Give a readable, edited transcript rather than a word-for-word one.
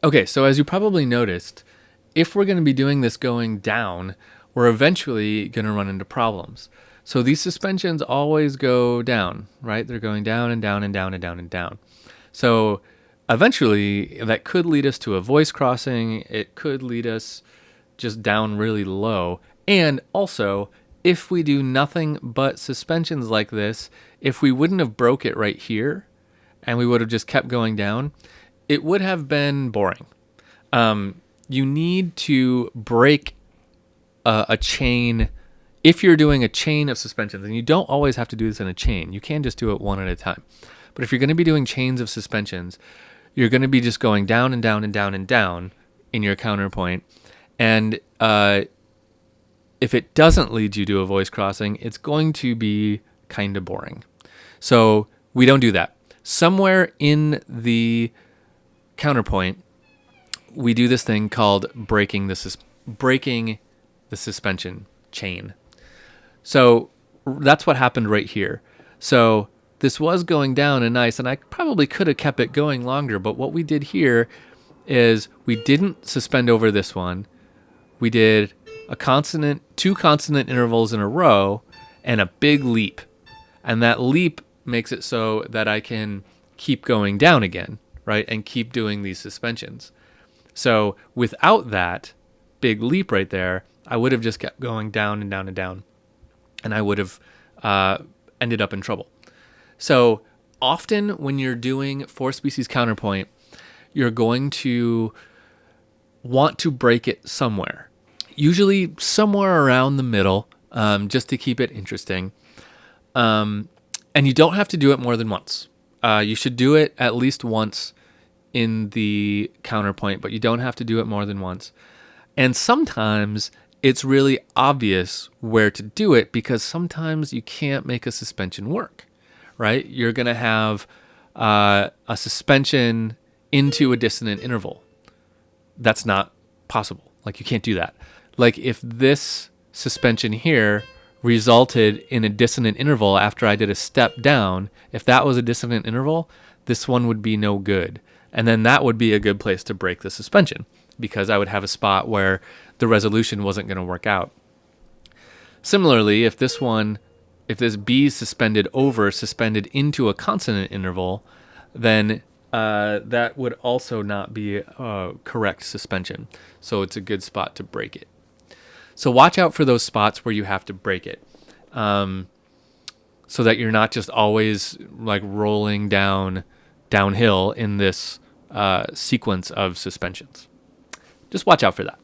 Okay, so as you probably noticed, if we're going to be doing this going down, we're eventually going to run into problems. So these suspensions always go down, right? They're going down and down and down and down and down. So eventually that could lead us to a voice crossing. It could lead us just down really low. And also, if we do nothing but suspensions like this, if we wouldn't have broke it right here and we would have just kept going down, it would have been boring. You need to break a chain. If you're doing a chain of suspensions, and you don't always have to do this in a chain, you can just do it one at a time. But if you're going to be doing chains of suspensions, you're going to be just going down and down and down and down in your counterpoint. And if it doesn't lead you to a voice crossing, it's going to be kind of boring. So we don't do that. Somewhere in the counterpoint, we do this thing called breaking the suspension chain. So that's what happened right here. So this was going down and nice, and I probably could have kept it going longer, but what we did here is we didn't suspend over this one. We did two consonant intervals in a row and a big leap. And that leap makes it so that I can keep going down again, right? And keep doing these suspensions. So without that big leap right there, I would have just kept going down and down and down, and I would have ended up in trouble. So often when you're doing four species counterpoint, you're going to want to break it somewhere, usually somewhere around the middle, just to keep it interesting. And you don't have to do it more than once. You should do it at least once in the counterpoint, but you don't have to do it more than once. And sometimes it's really obvious where to do it because sometimes you can't make a suspension work, right? You're going to have a suspension into a dissonant interval. That's not possible. Like, you can't do that. Like, if this suspension here resulted in a dissonant interval after I did a step down, if that was a dissonant interval, this one would be no good. And then that would be a good place to break the suspension because I would have a spot where the resolution wasn't going to work out. Similarly, if this B suspended into a consonant interval, then that would also not be a correct suspension. So it's a good spot to break it. So watch out for those spots where you have to break it, so that you're not just always like rolling downhill in this sequence of suspensions. Just watch out for that.